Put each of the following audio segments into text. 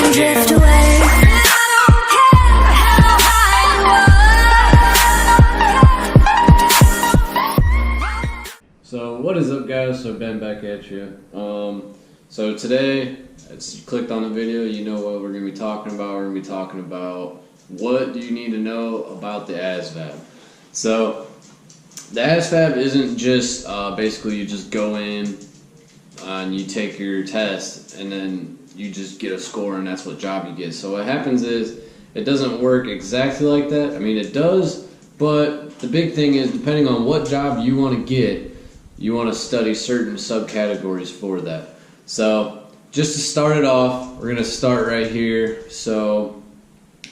and drift away. So what is up, guys? So Ben back at you. So today, you clicked on the video, you know what we're going to be talking about. We're going to be talking about what do you need to know about the ASVAB. So the ASVAB isn't just basically you just go in and you take your test and then you just get a score and that's what job you get. So what happens is it doesn't work exactly like that. I mean, it does, but the big thing is depending on what job you want to get, you want to study certain subcategories for that. So just to start it off, we're going to start right here. So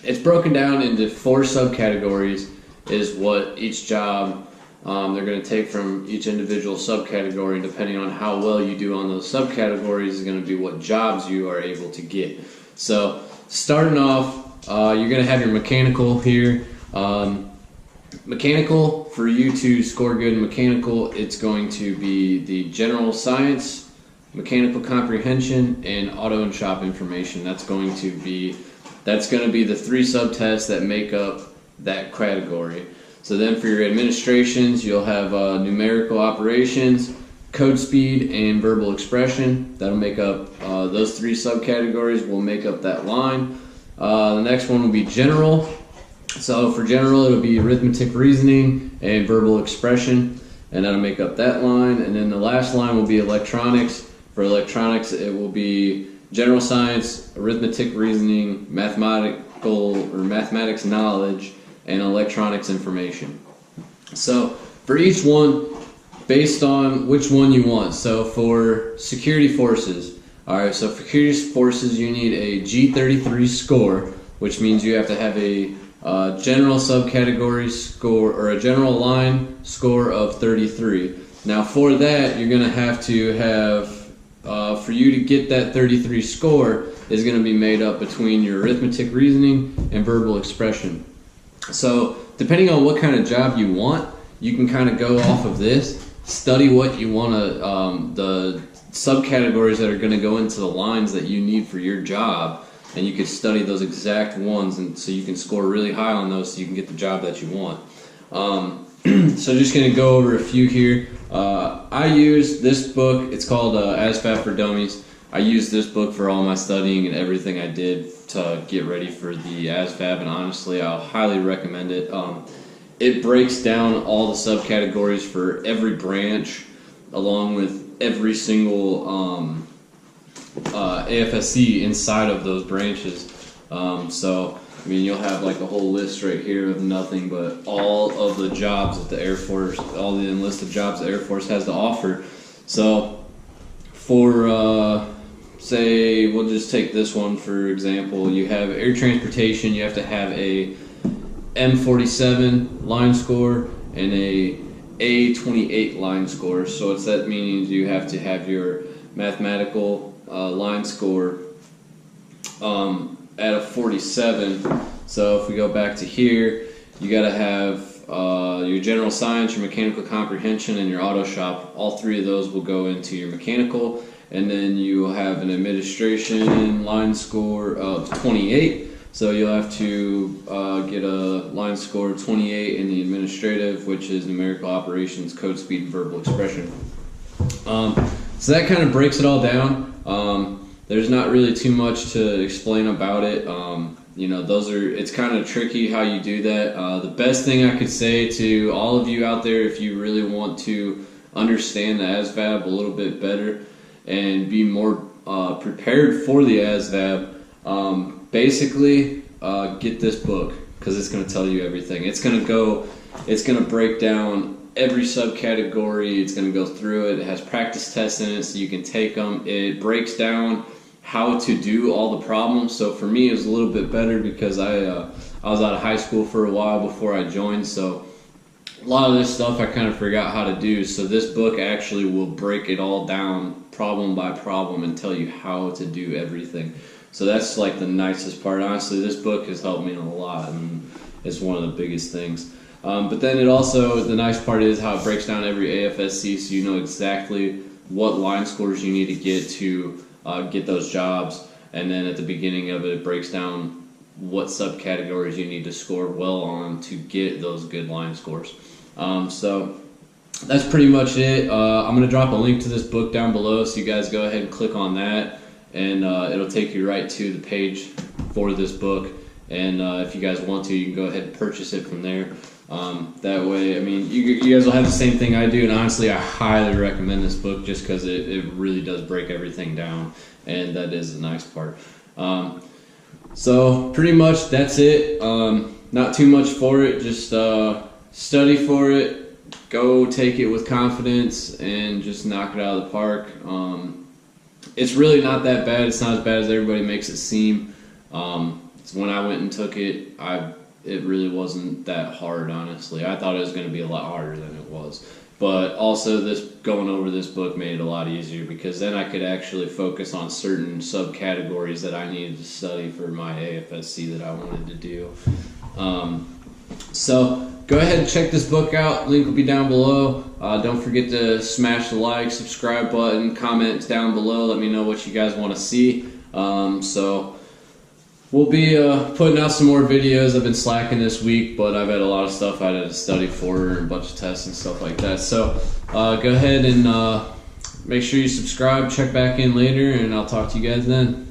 it's broken down into 4 subcategories is what each job they're going to take from each individual subcategory. Depending on how well you do on those subcategories is going to be what jobs you are able to get. So starting off, you're going to have your mechanical here. Mechanical, for you to score good in mechanical, it's going to be the general science, mechanical comprehension, and auto and shop information. That's going to be the 3 subtests that make up that category. So then for your administrations, you'll have numerical operations, code speed, and verbal expression. That'll make up those 3 subcategories will make up that line. The next one will be general. So for general, it'll be arithmetic, reasoning, and verbal expression, and that'll make up that line. And then the last line will be electronics. For electronics, it will be general science, arithmetic, reasoning, mathematics knowledge, and electronics information. So for each one, based on which one you want. So for security forces, alright, so for security forces you need a G33 score, which means you have to have a general subcategory score or a general line score of 33. Now for that, you're going to have for you to get that 33 score is going to be made up between your arithmetic, reasoning, and verbal expression. So depending on what kind of job you want, you can kind of go off of this, study what you want to, the subcategories that are going to go into the lines that you need for your job, and you could study those exact ones, and so you can score really high on those so you can get the job that you want. So just going to go over a few here. I use this book. It's called ASVAB for Dummies. I use this book for all my studying and everything I did to get ready for the ASVAB, and honestly, I'll highly recommend it. It breaks down all the subcategories for every branch, along with every single AFSC inside of those branches. So I mean, you'll have like a whole list right here of nothing but all of the jobs that the Air Force, all the enlisted jobs the Air Force has to offer. So for say, we'll just take this one for example. You have air transportation. You have to have a M47 line score and a A28 line score. So that means you have to have your mathematical line score at a 47. So if we go back to here, you got to have your general science, your mechanical comprehension, and your auto shop. All 3 of those will go into your mechanical, and then you will have an administration line score of 28. So you'll have to get a line score of 28 in the administrative, which is numerical operations, code speed, and verbal expression. So that kind of breaks it all down. There's not really too much to explain about it. You know, it's kind of tricky how you do that. The best thing I could say to all of you out there, if you really want to understand the ASVAB a little bit better and be more prepared for the ASVAB, basically get this book, because it's going to tell you everything. It's going to break down every subcategory. It's going to go through it. It has practice tests in it so you can take them. It breaks down how to do all the problems. So for me, it was a little bit better because I was out of high school for a while before I joined, so a lot of this stuff I kind of forgot how to do. So this book actually will break it all down problem by problem and tell you how to do everything. So that's like the nicest part. Honestly, this book has helped me a lot, and it's one of the biggest things. But then it also, the nice part is how it breaks down every AFSC, so you know exactly what line scores you need to get those jobs. and then at the beginning of it breaks down what subcategories you need to score well on to get those good line scores. So that's pretty much it. I'm going to drop a link to this book down below, so you guys go ahead and click on that, and it'll take you right to the page for this book. And if you guys want to, you can go ahead and purchase it from there. That way, I mean, you guys will have the same thing I do, and honestly, I highly recommend this book just because it really does break everything down, and that is the nice part. So pretty much that's it. Not too much for it, just study for it, go take it with confidence, and just knock it out of the park. It's really not that bad. It's not as bad as everybody makes it seem. When I went and took it, it really wasn't that hard, honestly. I thought it was going to be a lot harder than it was. But also, going over this book made it a lot easier, because then I could actually focus on certain subcategories that I needed to study for my AFSC that I wanted to do. So go ahead and check this book out. Link will be down below. Don't forget to smash the like, subscribe button, comment down below. Let me know what you guys want to see. So we'll be putting out some more videos. I've been slacking this week, but I've had a lot of stuff I had to study for, and a bunch of tests and stuff like that. So go ahead and make sure you subscribe, check back in later, and I'll talk to you guys then.